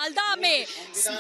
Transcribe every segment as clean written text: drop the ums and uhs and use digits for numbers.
मालदा में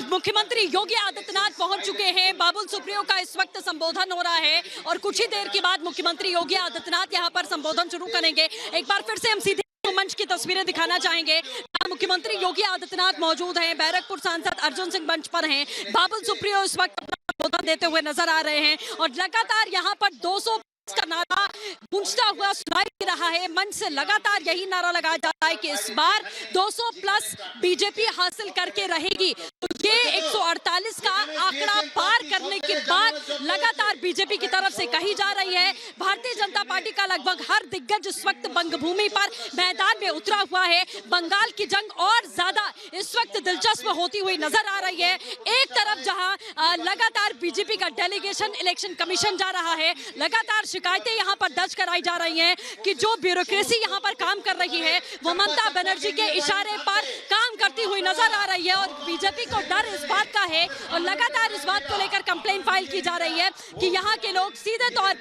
मुख्यमंत्री योगी आदित्यनाथ पहुंच चुके हैं। बाबुल सुप्रियो का इस वक्त संबोधन हो रहा है और कुछ ही देर के बाद मुख्यमंत्री योगी आदित्यनाथ यहां पर संबोधन शुरू करेंगे। एक बार फिर से हम सीधे मंच की तस्वीरें दिखाना चाहेंगे। मुख्यमंत्री योगी आदित्यनाथ मौजूद हैं, बैरकपुर सांसद अर्जुन सिंह मंच पर हैं, बाबुल सुप्रियो इस वक्त अपना संबोधन देते हुए नजर आ रहे हैं और लगातार यहाँ पर 200 का नारा गूंजता हुआ सुनाई दे रहा है। मंच से लगातार यही नारा लगाया जाता है कि इस बार 200 प्लस बीजेपी हासिल करके रहेगी। तो ये 148 का आंकड़ा पार करने की बात लगातार बीजेपी की तरफ से कही जा रही है। भारतीय जनता पार्टी का लगभग हर दिग्गज इस वक्त बंगभूमि पर मैदान में उतरा हुआ है। बंगाल की जंग और ज्यादा इस वक्त दिलचस्प होती हुई नजर आ रही है। एक तरफ जहां लगातार बीजेपी का डेलीगेशन इलेक्शन कमीशन जा रहा है, लगातार शिकायतें यहां पर दर्ज कराई जा रही हैं कि जो ब्यूरोक्रेसी यहां पर काम कर रही है वो ममता बनर्जी के इशारे पर काम करती हुई नजर आ रही है और बीजेपी को डर इस बात का है और लगातार इस बात को लेकर कंप्लेंट फाइल की जा रही है कि यहां के लोग सीधे तौर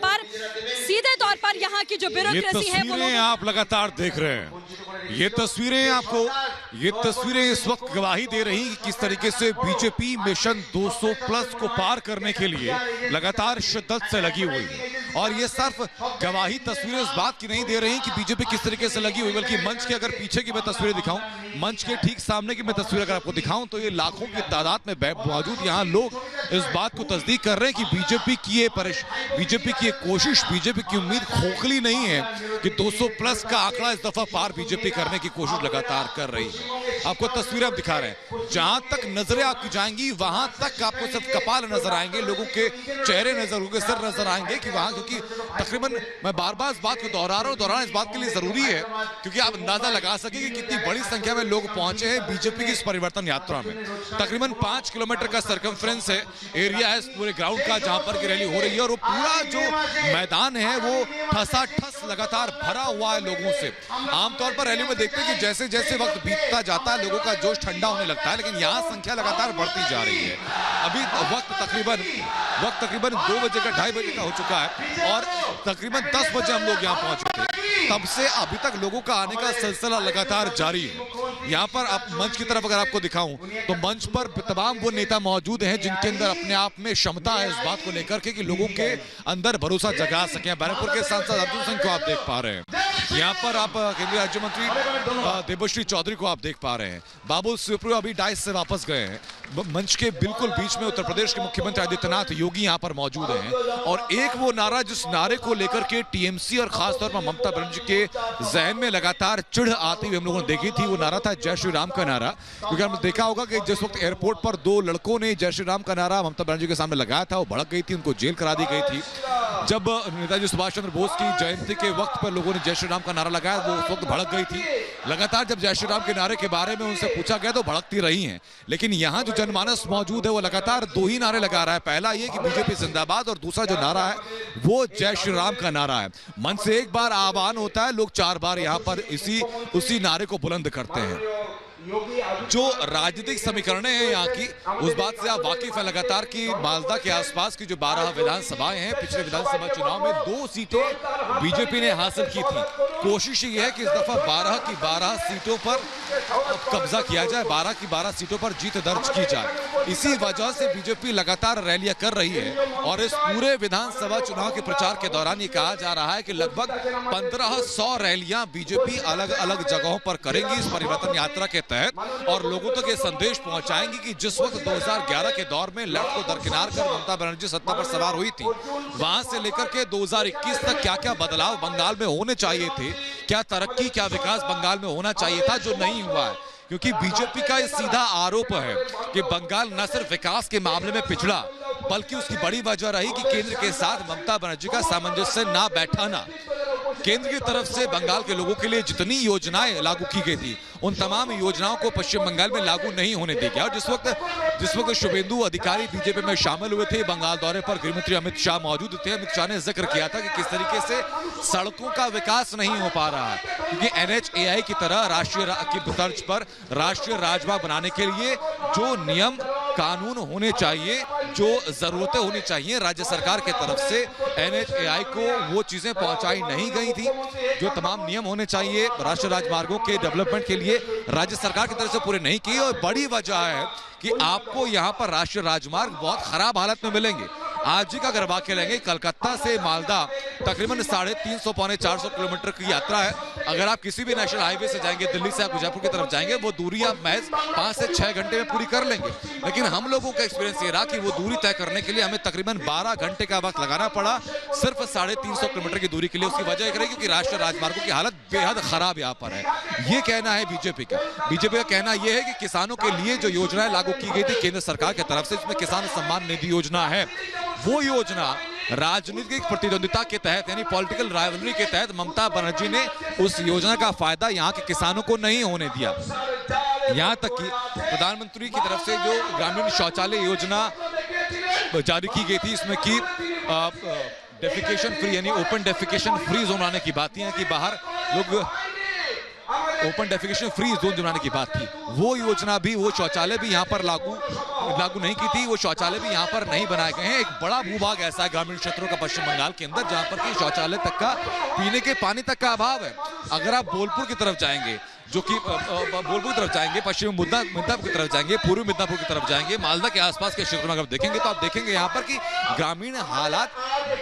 पर यहां की जो ब्यूरोक्रेसी है वो आप लगातार देख रहे हैं। ये तस्वीरें इस वक्त गवाही दे रही कि किस तरीके से बीजेपी मिशन 200 प्लस को पार करने के लिए लगातार शिद्दत से लगी हुई है। और ये सिर्फ गवाही तस्वीरें इस बात की नहीं दे रही कि बीजेपी किस तरीके से लगी हुई, बल्कि मंच के अगर पीछे की मैं तस्वीरें दिखाऊं, मंच के ठीक सामने की मैं तस्वीर अगर आपको दिखाऊं तो ये लाखों की तादाद में मौजूद यहाँ लोग इस बात को तस्दीक कर रहे हैं कि बीजेपी की ये कोशिश, बीजेपी की उम्मीद खोखली नहीं है कि 200 प्लस का आंकड़ा इस दफा पार बीजेपी करने की कोशिश लगातार कर रही है। आपको तस्वीरें हम दिखा रहे हैं, जहां तक नजरें आपकी जाएंगी वहां तक आपको सिर्फ कपाल नजर आएंगे, लोगों के चेहरे नजर होंगे, सर नजर आएंगे कि वहां, क्योंकि तकरीबन मैं बार बार इस बात को दोहराना इस बात के लिए जरूरी है क्योंकि आप अंदाजा लगा सकें कि कितनी बड़ी संख्या में लोग पहुंचे हैं बीजेपी की इस परिवर्तन यात्रा में। तकरीबन 5 किलोमीटर का सर्कमफ्रेंस है, एरिया है पूरे ग्राउंड का जहां पर रैली हो रही है और वो पूरा जो मैदान है वो ठसाठस लगातार भरा हुआ है लोगों से। आमतौर पर रैली में देखते हैं कि जैसे जैसे वक्त बीतता जाता है लोगों का जोश ठंडा होने लगता है, लेकिन यहाँ संख्या लगातार बढ़ती जा रही है। अभी वक्त तकरीबन 2 बजे का 2:30 बजे का हो चुका है और तकरीबन 10 बजे हम लोग यहाँ पहुंचे थे। तब से अभी तक लोगों का आने का सिलसिला लगातार जारी है। यहाँ पर आप मंच की तरफ अगर आपको दिखाऊं तो मंच पर तमाम वो नेता मौजूद हैं जिनके अंदर अपने आप में क्षमता है इस बात को लेकर के कि लोगों के अंदर भरोसा जगा सके। बैरकपुर के सांसद अर्जुन सिंह को आप देख पा रहे हैं, यहाँ पर आप केंद्रीय राज्य मंत्री देबश्री चौधरी को आप देख पा रहे हैं। बाबुल सुप्रियो अभी डाइस से वापस गए हैं। मंच के बिल्कुल बीच में उत्तर प्रदेश के मुख्यमंत्री आदित्यनाथ योगी यहाँ पर मौजूद हैं और एक वो नारा जिस नारे को लेकर के टीएमसी और खासतौर पर ममता बनर्जी के जहन में लगातार चिढ़ आती हुई हम लोगों ने देखी थी, वो नारा था जय श्री राम का नारा। क्योंकि हमने देखा होगा कि जिस वक्त एयरपोर्ट पर 2 लड़कों ने जय श्री राम का नारा ममता बनर्जी के सामने लगाया था, वो भड़क गई थी, उनको जेल करा दी गई थी। जब नेताजी सुभाष चंद्र बोस की जयंती के वक्त पर लोगों ने जय श्री राम का नारा लगाया, वो उस वक्त भड़क गई थी। लगातार जब जय श्री राम के नारे के बारे में उनसे पूछा गया तो भड़कती रही हैं। लेकिन यहाँ जो जनमानस मौजूद है वो लगातार 2 ही नारे लगा रहा है। पहला ये कि बीजेपी जिंदाबाद और दूसरा जो नारा है वो जय श्री राम का नारा है। मन से एक बार आह्वान होता है, लोग 4 बार यहाँ पर उसी नारे को बुलंद करते हैं। जो राजनीतिक समीकरणें हैं यहाँ की उस बात से आप वाकिफ है लगातार कि मालदा के आसपास की जो 12 विधानसभाएं हैं, पिछले विधानसभा चुनाव में 2 सीटें बीजेपी ने हासिल की थी। कोशिश ये है कि इस दफा 12 की 12 सीटों पर कब्जा किया जाए, 12 की 12 सीटों पर जीत दर्ज की जाए। इसी वजह से बीजेपी लगातार रैलियां कर रही है और इस पूरे विधानसभा चुनाव के प्रचार के दौरान ये कहा जा रहा है कि लगभग 1500 रैलियां बीजेपी अलग अलग जगहों पर करेंगी इस परिवर्तन यात्रा के तहत और लोगों तक ये संदेश पहुंचाएंगी कि जिस वक्त 2011 के दौर में लेफ्ट को दरकिनार कर ममता बनर्जी सत्ता पर सवार हुई थी, वहां से लेकर के 2021 तक क्या क्या बदलाव बंगाल में होने चाहिए थे, क्या तरक्की, क्या विकास बंगाल में होना चाहिए था जो नहीं हुआ है। क्योंकि बीजेपी का ये सीधा आरोप है कि बंगाल न सिर्फ विकास के मामले में पिछड़ा बल्कि उसकी बड़ी वजह रही कि केंद्र के साथ ममता बनर्जी का सामंजस्य ना बैठाना। केंद्र की तरफ से बंगाल के लोगों के लिए जितनी योजनाएं लागू की गई थी उन तमाम योजनाओं को पश्चिम बंगाल में लागू नहीं होने दी गया। और जिस वक्त शुभेंदु अधिकारी बीजेपी में शामिल हुए थे, बंगाल दौरे पर गृहमंत्री अमित शाह मौजूद थे। अमित शाह ने जिक्र किया था कि किस तरीके से सड़कों का विकास नहीं हो पा रहा है, क्योंकि NHAI की तरह राष्ट्रीय की तर्ज पर राष्ट्रीय राजमार्ग बनाने के लिए जो नियम कानून होने चाहिए, जो जरूरतें होनी चाहिए राज्य सरकार की तरफ से NHAI को वो चीजें पहुंचाई नहीं गई थी। जो तमाम नियम होने चाहिए राष्ट्रीय राजमार्गों के डेवलपमेंट के लिए राज्य सरकार की तरफ से पूरे नहीं किए। और बड़ी वजह है कि आपको यहाँ पर राष्ट्रीय राजमार्ग बहुत खराब हालत में मिलेंगे। आज ही का अगर वाक्य लेंगे, कलकत्ता से मालदा तकरीबन 350 पौने 400 किलोमीटर की यात्रा है। अगर आप किसी भी नेशनल हाईवे से जाएंगे, दिल्ली से आप जयपुर की तरफ जाएंगे, वो दूरी आप महज 5 से 6 घंटे में पूरी कर लेंगे। लेकिन हम लोगों का एक्सपीरियंस ये रहा कि वो दूरी तय करने के लिए हमें तकरीबन 12 घंटे का वक्त लगाना पड़ा, सिर्फ 350 किलोमीटर की दूरी के लिए। उसकी वजह एक रही क्योंकि राष्ट्रीय राजमार्गों की हालत बेहद खराब यहाँ पर है। ये कहना है बीजेपी का। बीजेपी का कहना यह है कि किसानों के लिए जो योजनाएं लागू की गई थी केंद्र सरकार की तरफ से, इसमें किसान सम्मान निधि योजना है, वो योजना राजनीतिक प्रतिद्वंदिता के तहत यानी पॉलिटिकल राइवलरी के तहत ममता बनर्जी ने उस योजना का फायदा यहाँ के किसानों को नहीं होने दिया। यहाँ तक कि प्रधानमंत्री की तरफ से जो ग्रामीण शौचालय योजना जारी की गई थी, इसमें कि डेफिकेशन फ्री यानी ओपन डेफिकेशन फ्री जोन आने की बात है कि बाहर लोग ओपन डेफिकेशन फ्री जोन बनाने की बात थी, वो योजना भी, वो शौचालय भी यहाँ पर लागू नहीं की थी। वो शौचालय भी यहाँ पर नहीं बनाए गए हैं। एक बड़ा भूभाग ऐसा है ग्रामीण क्षेत्रों का पश्चिम बंगाल के अंदर जहाँ पर कि शौचालय तक का, पीने के पानी तक का अभाव है। अगर आप बोलपुर की तरफ जाएंगे, जो कि बोलपुर की तरफ जाएंगे, पश्चिम मिदनापुर की तरफ जाएंगे, पूर्वी मिदनापुर की तरफ जाएंगे, मालदा के आसपास के क्षेत्र में अगर देखेंगे तो आप देखेंगे यहाँ पर कि ग्रामीण हालात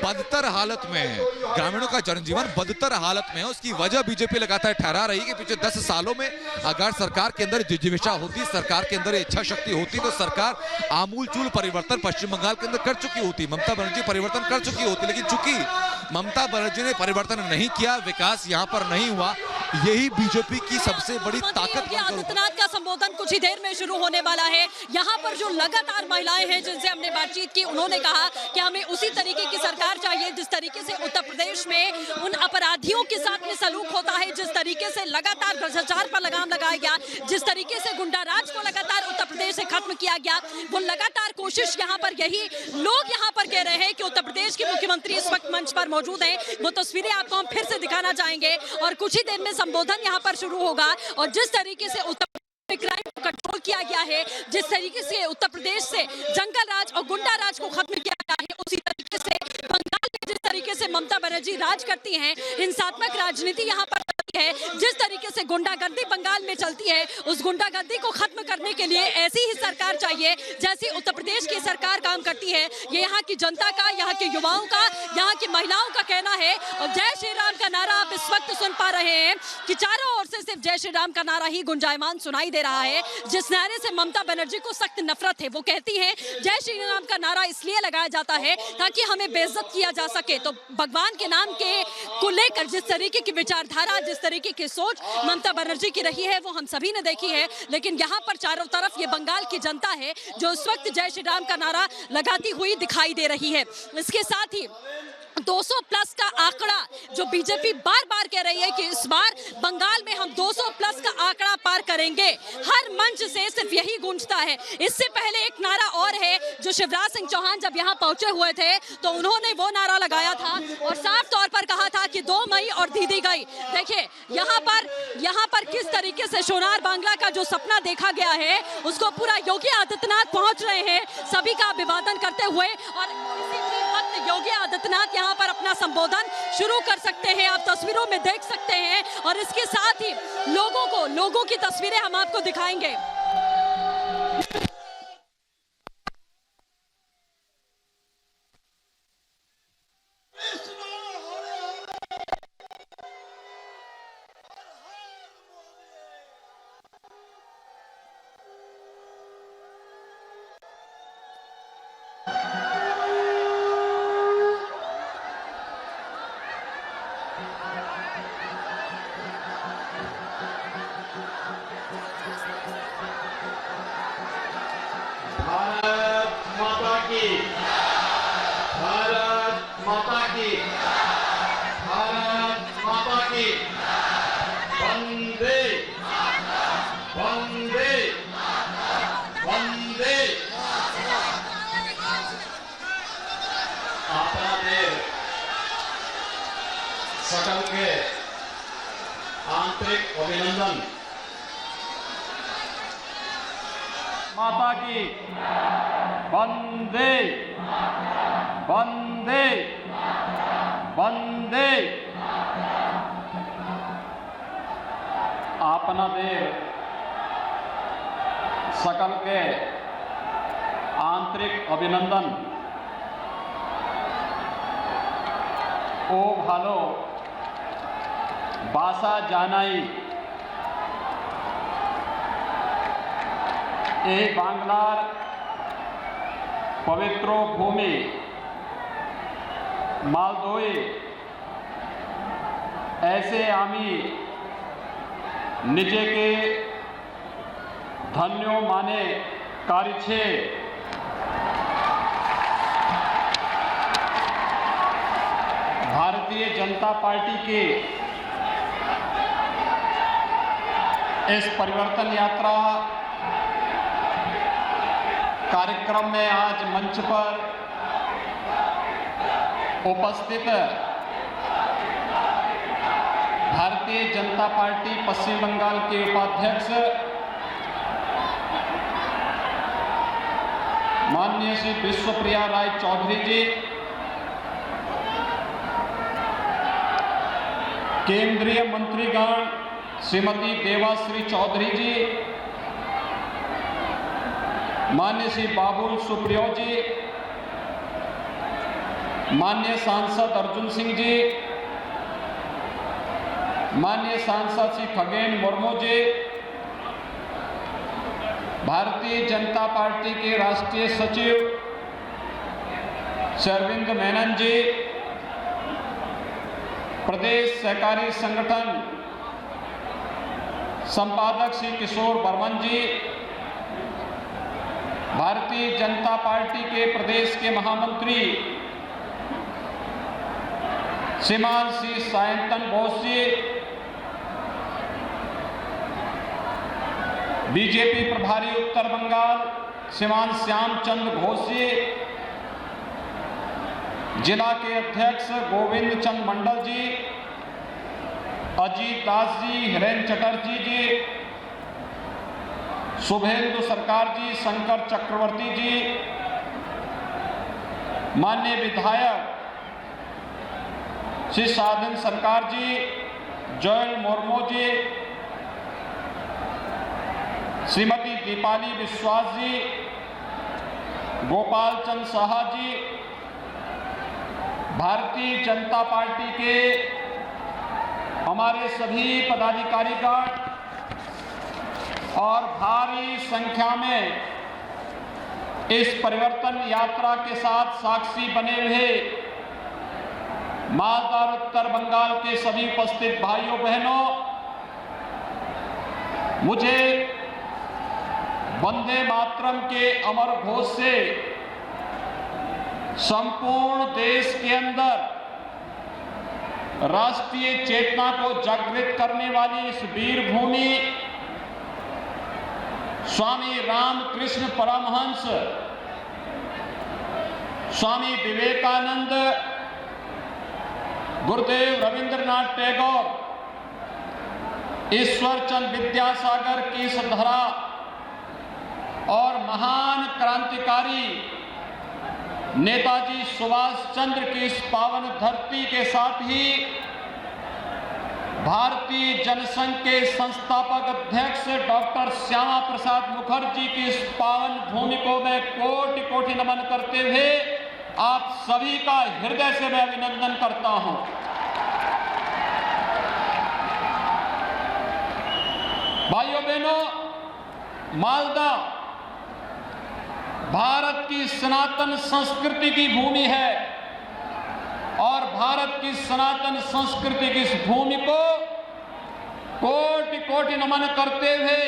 बदतर हालत में है। ग्रामीणों का जनजीवन बदतर हालत में है। उसकी वजह बीजेपी लगातार ठहरा रही है कि पिछले 10 सालों में अगर सरकार के अंदर जिज्ञासा होती, सरकार के अंदर इच्छा शक्ति होती, तो सरकार आमूलचूल परिवर्तन पश्चिम बंगाल के अंदर कर चुकी होती। ममता बनर्जी परिवर्तन कर चुकी होती, लेकिन चूंकि ममता बनर्जी ने परिवर्तन नहीं किया, विकास यहाँ पर नहीं हुआ, यही बीजेपी की सबसे बड़ी ताकत। योगी आदित्यनाथ का संबोधन कुछ ही देर में शुरू होने वाला है। यहाँ पर जो लगातार महिलाएं हैं जिनसे हमने बातचीत की, उन्होंने कहा कि हमें उसी तरीके की सरकार चाहिए जिस तरीके से उत्तर प्रदेश में उन अपराधियों के साथ में सलूक होता है, जिस तरीके से लगातार भ्रष्टाचार पर लगाम लगाया गया, जिस तरीके से गुंडा राज को लगातार उत्तर प्रदेश से खत्म किया गया, वो लगातार कोशिश यहाँ पर, यही लोग यहाँ पर कह रहे हैं कि उत्तर प्रदेश के मुख्यमंत्री इस वक्त मंच पर मौजूद हैं। वो तस्वीरें आपको हम फिर से दिखाना चाहेंगे और कुछ ही देर में संबोधन यहाँ पर शुरू होगा। और जिस तरीके से उत्तर में क्राइम को कंट्रोल किया गया है, जिस तरीके से उत्तर प्रदेश से जंगल राज और गुंडा राज को खत्म किया गया है, उसी तरीके से बंगाल में जिस तरीके से ममता बनर्जी राज करती हैं, हिंसात्मक राजनीति यहाँ पर है, जिस तरीके से गुंडागर्दी बंगाल में चलती है, उस गुंडागर्दी को खत्म करने के लिए ऐसी ही सरकार चाहिए जैसी उत्तर प्रदेश की सरकार काम करती है। ये यहाँ की जनता का, यहाँ के युवाओं का, यहाँ की महिलाओं का कहना है। और जय श्री राम का नारा आप इस वक्त सुन पा रहे हैं कि चारों ओर से सिर्फ जय श्री राम का नारा ही गुंजायमान सुनाई दे रहा है, जिस नारे से ममता बनर्जी को सख्त नफरत है। वो कहती है जय श्री राम का नारा इसलिए लगाया जाता है ताकि हमें बेइज्जत किया जा सके। तो भगवान के नाम के को लेकर जिस तरीके की विचारधारा, जिस तरीके की सोच ममता बनर्जी की रही है, वो हम सभी ने देखी है। लेकिन यहाँ पर चारों तरफ ये बंगाल की जनता है जो इस वक्त जय श्री राम का नारा लगाती हुई दिखाई दे रही है। इसके साथ ही 200 प्लस का आंकड़ा जो बीजेपी बार बार कह रही है कि इस बार बंगाल में हम 200 प्लस का आंकड़ा पार करेंगे, हर मंच से सिर्फ यही गूंजता है। इससे पहले एक नारा और है जो शिवराज सिंह चौहान जब यहाँ पहुंचे हुए थे तो उन्होंने वो नारा लगाया था और साफ तौर पर कहा था कि 2 मई और दीदी गई। देखिए यहाँ पर किस तरीके से सोनार बांग्ला का जो सपना देखा गया है उसको पूरा योगी आदित्यनाथ पहुंच रहे हैं सभी का अभिवादन करते हुए। और इसी वक्त योगी आदित्यनाथ यहाँ पर अपना संबोधन शुरू कर सकते हैं, आप तस्वीरों में देख सकते हैं। और इसके साथ ही लोगों की तस्वीरें हम आपको दिखाएंगे। सकलके आंतरिक अभिनंदन। माता की। वंदे वंदे वंदे। आपना देव सकल के आंतरिक अभिनंदन। ओ भालो बासा जानाई ए बांग्लार पवित्रो भूमि मालदोई ऐसे आमी निजे के धन्यो माने कार्य छे। भारतीय जनता पार्टी के इस परिवर्तन यात्रा कार्यक्रम में आज मंच पर उपस्थित भारतीय जनता पार्टी पश्चिम बंगाल के उपाध्यक्ष माननीय श्री विश्वप्रिया राय चौधरी जी, केंद्रीय मंत्रीगण श्रीमती देवाश्री चौधरी जी, माननीय श्री बाबुल सुप्रियो जी, माननीय सांसद अर्जुन सिंह जी, माननीय सांसद श्री खगेन मुर्मू जी, भारतीय जनता पार्टी के राष्ट्रीय सचिव अरविंद मेनन जी, प्रदेश सहकारी संगठन संपादक श्री किशोर बर्मन जी, भारतीय जनता पार्टी के प्रदेश के महामंत्री श्रीमान श्री सायंतन बोस जी, बीजेपी प्रभारी उत्तर बंगाल श्रीमान श्यामचंद्र घोष जी, जिला के अध्यक्ष गोविंद चंद मंडल जी, अजीत दास जी, हिरेन चटर्जी जी, शुभेंदु सरकार जी, शंकर चक्रवर्ती जी, माननीय विधायक श्री साधन सरकार जी, जोयल मुर्मू जी, श्रीमती दीपाली विश्वास जी, गोपाल चंद साहा जी, भारतीय जनता पार्टी के हमारे सभी पदाधिकारीगण और भारी संख्या में इस परिवर्तन यात्रा के साथ साक्षी बने हुए मालदा और उत्तर बंगाल के सभी उपस्थित भाइयों बहनों, मुझे वंदे मातरम के अमर घोष से संपूर्ण देश के अंदर राष्ट्रीय चेतना को जागृत करने वाली इस वीर भूमि स्वामी रामकृष्ण परमहंस, स्वामी विवेकानंद, गुरुदेव रविंद्रनाथ टैगोर, ईश्वरचंद विद्यासागर की इस धरा और महान क्रांतिकारी नेताजी सुभाष चंद्र की इस पावन धरती के साथ ही भारतीय जनसंघ के संस्थापक अध्यक्ष डॉक्टर श्यामा प्रसाद मुखर्जी की इस पावन भूमि को मैं कोटि कोटि नमन करते हुए आप सभी का हृदय से मैं अभिनंदन करता हूं। भाइयों बहनों, मालदा भारत की सनातन संस्कृति की भूमि है और भारत की सनातन संस्कृति की इस भूमि को कोटि कोटि नमन करते हुए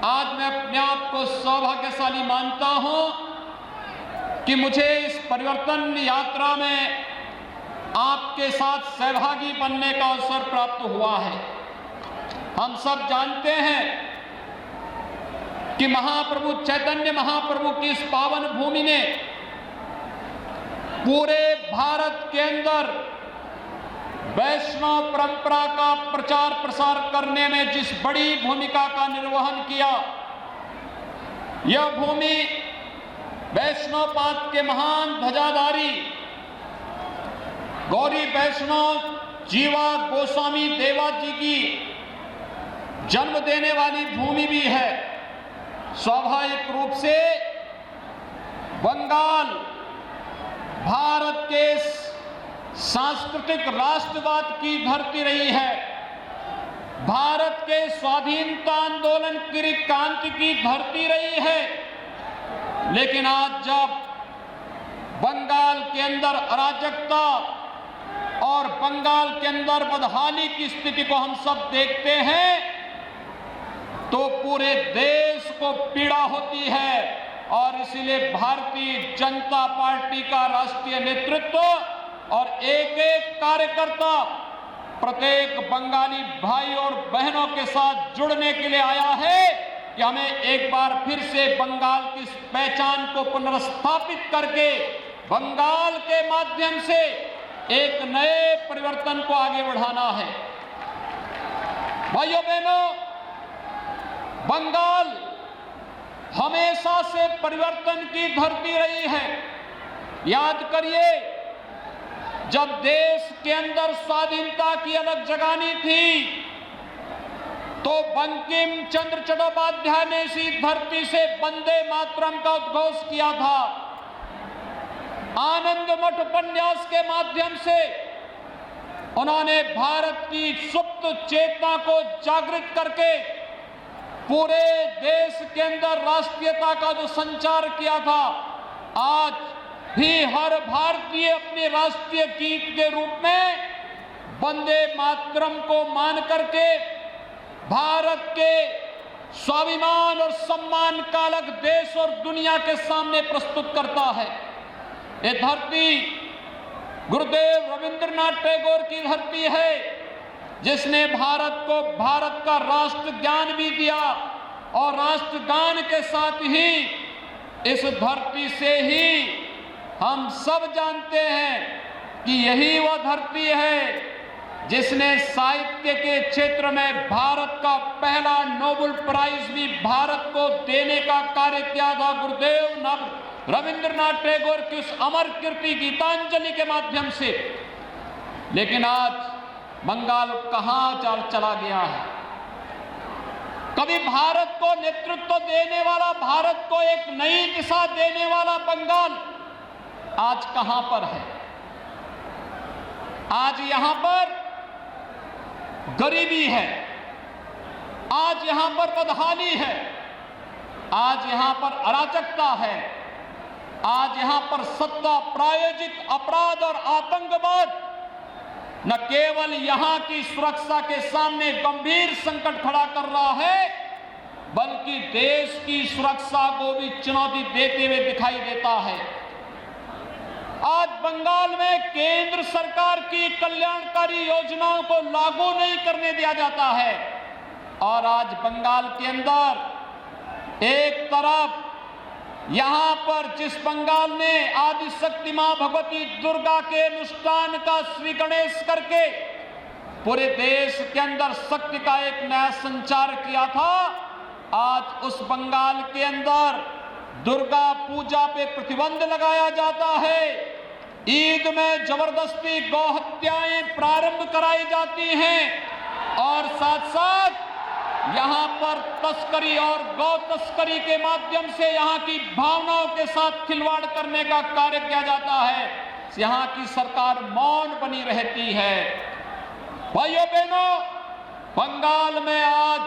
आज मैं अपने आप को सौभाग्यशाली मानता हूं कि मुझे इस परिवर्तन यात्रा में आपके साथ सहभागी बनने का अवसर प्राप्त हुआ है। हम सब जानते हैं कि महाप्रभु चैतन्य महाप्रभु की इस पावन भूमि ने पूरे भारत के अंदर वैष्णव परंपरा का प्रचार प्रसार करने में जिस बड़ी भूमिका का निर्वहन किया, यह भूमि वैष्णवपाद के महान ध्वजाधारी गौरी वैष्णव जीवा गोस्वामी देवा जी की जन्म देने वाली भूमि भी है। स्वाभाविक रूप से बंगाल भारत के सांस्कृतिक राष्ट्रवाद की धरती रही है, भारत के स्वाधीनता आंदोलन की क्रांति की धरती रही है। लेकिन आज जब बंगाल के अंदर अराजकता और बंगाल के अंदर बदहाली की स्थिति को हम सब देखते हैं तो पूरे देश को पीड़ा होती है। और इसलिए भारतीय जनता पार्टी का राष्ट्रीय नेतृत्व और एक एक कार्यकर्ता प्रत्येक बंगाली भाई और बहनों के साथ जुड़ने के लिए आया है कि हमें एक बार फिर से बंगाल की पहचान को पुनर्स्थापित करके बंगाल के माध्यम से एक नए परिवर्तन को आगे बढ़ाना है। भाइयों बहनों, बंगाल हमेशा से परिवर्तन की धरती रही है। याद करिए, जब देश के अंदर स्वाधीनता की अलग जगानी थी तो बंकिम चंद्र चट्टोपाध्याय ने इसी धरती से वंदे मातरम का उद्घोष किया था। आनंद मठ उपन्यास के माध्यम से उन्होंने भारत की सुप्त चेतना को जागृत करके पूरे देश के अंदर राष्ट्रीयता का जो संचार किया था, आज भी हर भारतीय अपने राष्ट्रीय गीत के रूप में वंदे मातरम को मान करके भारत के स्वाभिमान और सम्मान का अलग देश और दुनिया के सामने प्रस्तुत करता है। ये धरती गुरुदेव रविंद्रनाथ टैगोर की धरती है, जिसने भारत को भारत का राष्ट्र ज्ञान भी दिया और राष्ट्रगान के साथ ही इस धरती से ही हम सब जानते हैं कि यही वह धरती है जिसने साहित्य के क्षेत्र में भारत का पहला नोबेल प्राइज भी भारत को देने का कार्य किया था, गुरुदेव रविंद्रनाथ टैगोर की उस अमर कीर्ति गीतांजलि के माध्यम से। लेकिन आज बंगाल कहां चला गया है? कभी भारत को नेतृत्व देने वाला, भारत को एक नई दिशा देने वाला बंगाल आज कहां पर है? आज यहां पर गरीबी है, आज यहां पर बदहाली है, आज यहां पर अराजकता है, आज यहां पर सत्ता प्रायोजित अपराध और आतंकवाद न केवल यहां की सुरक्षा के सामने गंभीर संकट खड़ा कर रहा है, बल्कि देश की सुरक्षा को भी चुनौती देते हुए दिखाई देता है। आज बंगाल में केंद्र सरकार की कल्याणकारी योजनाओं को लागू नहीं करने दिया जाता है और आज बंगाल के अंदर एक तरफ यहां पर जिस बंगाल ने आदि शक्ति मां भगवती दुर्गा के अनुष्ठान का श्री गणेश करके पूरे देश के अंदर शक्ति का एक नया संचार किया था, आज उस बंगाल के अंदर दुर्गा पूजा पे प्रतिबंध लगाया जाता है। ईद में जबरदस्ती गौ हत्याएं प्रारंभ कराई जाती हैं और साथ साथ यहां पर तस्करी और गौ तस्करी के माध्यम से यहां की भावनाओं के साथ खिलवाड़ करने का कार्य किया जाता है। यहां की सरकार मौन बनी रहती है। भाइयों बहनों, बंगाल में आज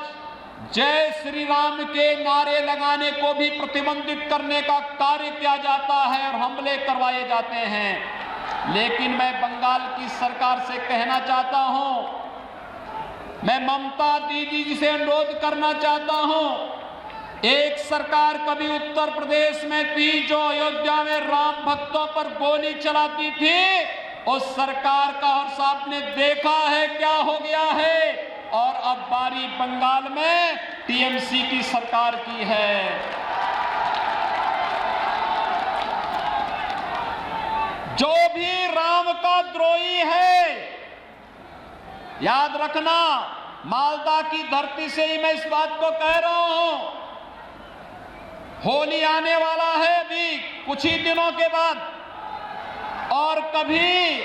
जय श्री राम के नारे लगाने को भी प्रतिबंधित करने का कार्य किया जाता है और हमले करवाए जाते हैं। लेकिन मैं बंगाल की सरकार से कहना चाहता हूं, मैं ममता दीदी जी से अनुरोध करना चाहता हूं, एक सरकार कभी उत्तर प्रदेश में थी जो अयोध्या में राम भक्तों पर गोली चलाती थी, उस सरकार का और साहब ने देखा है क्या हो गया है। और अब बारी बंगाल में टीएमसी की सरकार की है। जो भी राम का द्रोही है, याद रखना, मालदा की धरती से ही मैं इस बात को कह रहा हूं, होली आने वाला है अभी कुछ ही दिनों के बाद, और कभी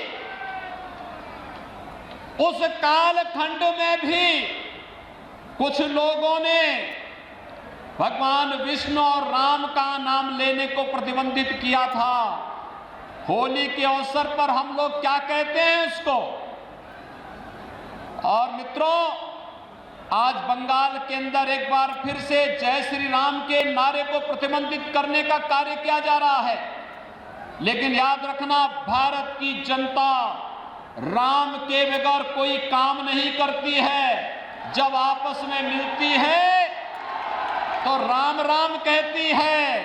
उस कालखंड में भी कुछ लोगों ने भगवान विष्णु और राम का नाम लेने को प्रतिबंधित किया था। होली के अवसर पर हम लोग क्या कहते हैं उसको। और मित्रों, आज बंगाल के अंदर एक बार फिर से जय श्री राम के नारे को प्रतिबंधित करने का कार्य किया जा रहा है। लेकिन याद रखना, भारत की जनता राम के बगैर कोई काम नहीं करती है। जब आपस में मिलती है तो राम राम कहती है,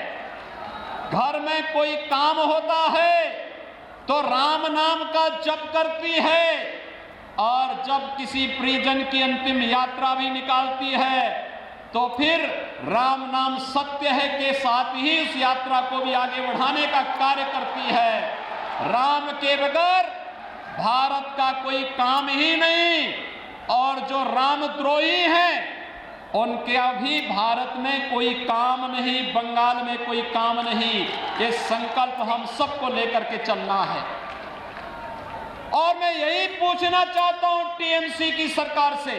घर में कोई काम होता है तो राम नाम का जप करती है, और जब किसी परिजन की अंतिम यात्रा भी निकालती है तो फिर राम नाम सत्य है के साथ ही उस यात्रा को भी आगे बढ़ाने का कार्य करती है। राम के बगैर भारत का कोई काम ही नहीं, और जो रामद्रोही हैं उनके अभी भारत में कोई काम नहीं, बंगाल में कोई काम नहीं। ये संकल्प हम सबको लेकर के चलना है। और मैं यही पूछना चाहता हूं टीएमसी की सरकार से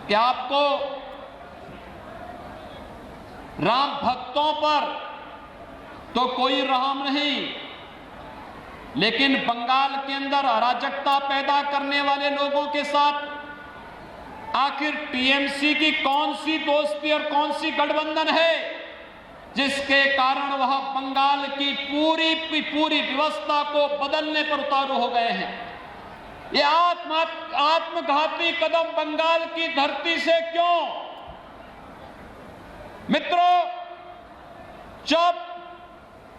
कि आपको राम भक्तों पर तो कोई रहम नहीं, लेकिन बंगाल के अंदर अराजकता पैदा करने वाले लोगों के साथ आखिर टीएमसी की कौन सी दोस्ती और कौन सी गठबंधन है जिसके कारण वह बंगाल की पूरी व्यवस्था को बदलने पर उतारू हो गए हैं। ये आत्मघाती कदम बंगाल की धरती से क्यों? मित्रों, जब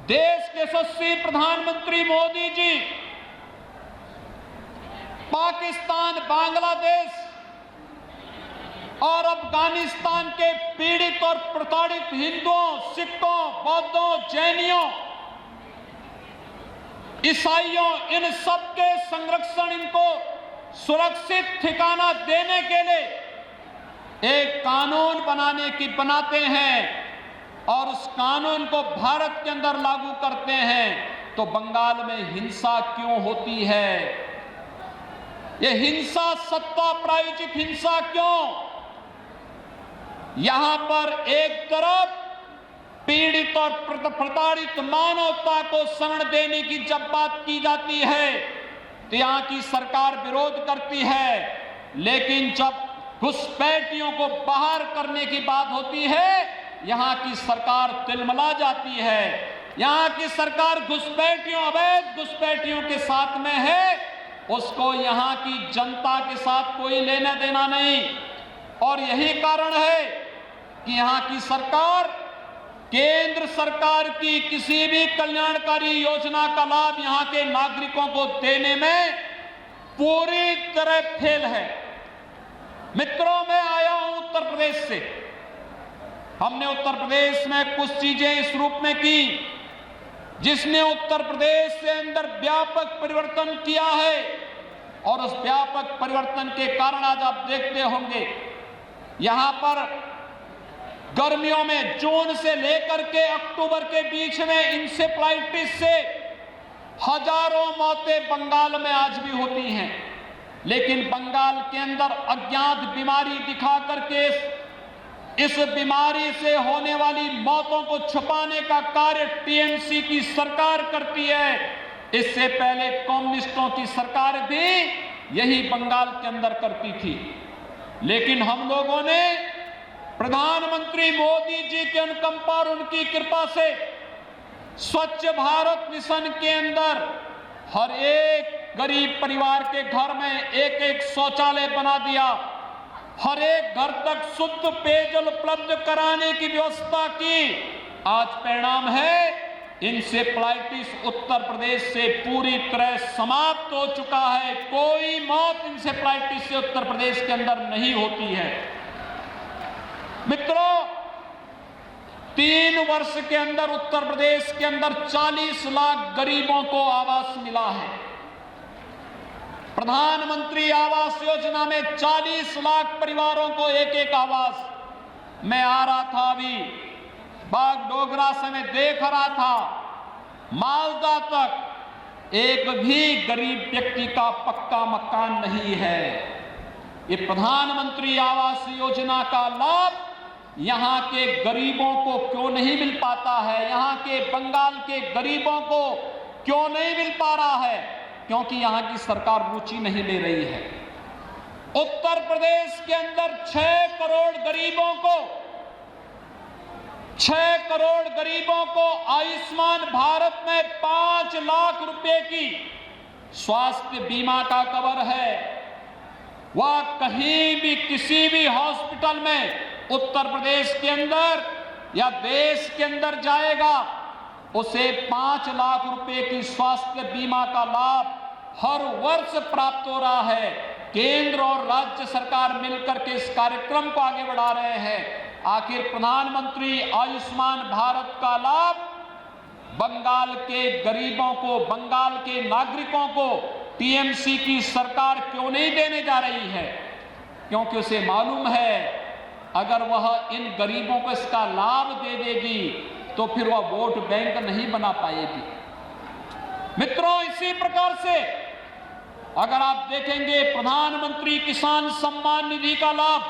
देश के यशस्वी प्रधानमंत्री मोदी जी पाकिस्तान, बांग्लादेश और अफगानिस्तान के पीड़ित और प्रताड़ित हिंदुओं, सिखों, बौद्धों, जैनियों, ईसाइयों, इन सब के संरक्षण, इनको सुरक्षित ठिकाना देने के लिए एक कानून बनाते हैं और उस कानून को भारत के अंदर लागू करते हैं, तो बंगाल में हिंसा क्यों होती है? ये हिंसा सत्ता प्रायोजित हिंसा क्यों? यहां पर एक तरफ पीड़ित और प्रताड़ित मानवता को शरण देने की जब बात की जाती है तो यहां की सरकार विरोध करती है, लेकिन जब घुसपैठियों को बाहर करने की बात होती है यहां की सरकार तिलमिला जाती है। यहां की सरकार घुसपैठियों, अवैध घुसपैठियों के साथ में है, उसको यहां की जनता के साथ कोई लेना देना नहीं। और यही कारण है कि यहां की सरकार केंद्र सरकार की किसी भी कल्याणकारी योजना का लाभ यहां के नागरिकों को देने में पूरी तरह फेल है। मित्रों, मैं आया हूं उत्तर प्रदेश से। हमने उत्तर प्रदेश में कुछ चीजें इस रूप में की जिसने उत्तर प्रदेश से अंदर व्यापक परिवर्तन किया है, और उस व्यापक परिवर्तन के कारण आज आप देखते होंगे यहां पर गर्मियों में जून से लेकर के अक्टूबर के बीच में इंसेफ्लाइटिस से हजारों मौतें बंगाल में आज भी होती हैं। लेकिन बंगाल के अंदर अज्ञात बीमारी दिखा करके इस बीमारी से होने वाली मौतों को छुपाने का कार्य टीएमसी की सरकार करती है। इससे पहले कम्युनिस्टों की सरकार भी यही बंगाल के अंदर करती थी। लेकिन हम लोगों ने प्रधानमंत्री मोदी जी के अनुकंपा और उनकी कृपा से स्वच्छ भारत मिशन के अंदर हर एक गरीब परिवार के घर में एक एक शौचालय बना दिया, हर एक घर तक शुद्ध पेयजल उपलब्ध कराने की व्यवस्था की। आज परिणाम है इंसेफ्लाइटिस उत्तर प्रदेश से पूरी तरह समाप्त हो चुका है। कोई मौत इंसेफ्लाइटिस से उत्तर प्रदेश के अंदर नहीं होती है। मित्रों, 3 वर्ष के अंदर उत्तर प्रदेश के अंदर 40 लाख गरीबों को आवास मिला है। प्रधानमंत्री आवास योजना में 40 लाख परिवारों को एक एक आवास। मैं आ रहा था अभी बागडोगरा से मैं देख रहा था, मालदा तक एक भी गरीब व्यक्ति का पक्का मकान नहीं है। ये प्रधानमंत्री आवास योजना का लाभ यहां के गरीबों को क्यों नहीं मिल पाता है? यहां के बंगाल के गरीबों को क्यों नहीं मिल पा रहा है? क्योंकि यहां की सरकार रुचि नहीं ले रही है। उत्तर प्रदेश के अंदर 6 करोड़ गरीबों को आयुष्मान भारत में 5 लाख रुपए की स्वास्थ्य बीमा का कवर है। वह कहीं भी किसी भी हॉस्पिटल में उत्तर प्रदेश के अंदर या देश के अंदर जाएगा, उसे 5 लाख रुपए की स्वास्थ्य बीमा का लाभ हर वर्ष प्राप्त हो रहा है। केंद्र और राज्य सरकार मिलकर के इस कार्यक्रम को आगे बढ़ा रहे हैं। आखिर प्रधानमंत्री आयुष्मान भारत का लाभ बंगाल के गरीबों को, बंगाल के नागरिकों को टीएमसी की सरकार क्यों नहीं देने जा रही है? क्योंकि उसे मालूम है अगर वह इन गरीबों को इसका लाभ दे देगी तो फिर वह वोट बैंक नहीं बना पाएगी। मित्रों, इसी प्रकार से अगर आप देखेंगे प्रधानमंत्री किसान सम्मान निधि का लाभ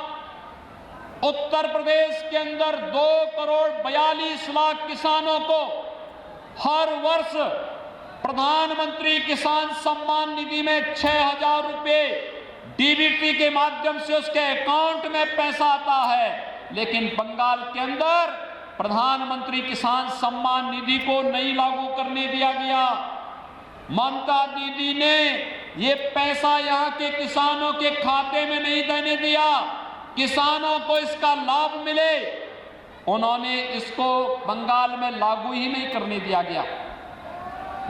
उत्तर प्रदेश के अंदर 2,42,00,000 किसानों को हर वर्ष प्रधानमंत्री किसान सम्मान निधि में 6,000 रुपए डीबीटी के माध्यम से उसके अकाउंट में पैसा आता है। लेकिन बंगाल के अंदर प्रधानमंत्री किसान सम्मान निधि को नहीं लागू करने दिया गया। ममता दीदी ने ये पैसा यहाँ के किसानों के खाते में नहीं देने दिया, किसानों को इसका लाभ मिले, उन्होंने इसको बंगाल में लागू ही नहीं करने दिया गया।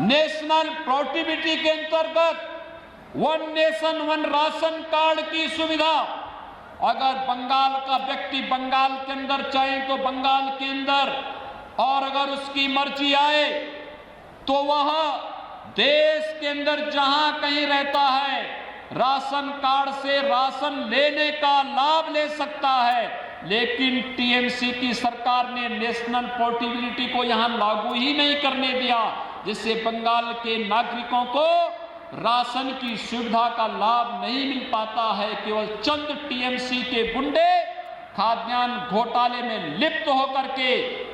नेशनल पोर्टेबिलिटी के अंतर्गत 1 नेशन 1 राशन कार्ड की सुविधा अगर बंगाल का व्यक्ति बंगाल के अंदर चाहे तो बंगाल के अंदर, और अगर उसकी मर्जी आए तो वह देश के अंदर जहां कहीं रहता है राशन कार्ड से राशन लेने का लाभ ले सकता है। लेकिन टीएमसी की सरकार ने नेशनल पोर्टेबिलिटी को यहां लागू ही नहीं करने दिया, जिससे बंगाल के नागरिकों को राशन की सुविधा का लाभ नहीं मिल पाता है। केवल चंद टीएमसी के गुंडे खाद्यान्न घोटाले में लिप्त होकर के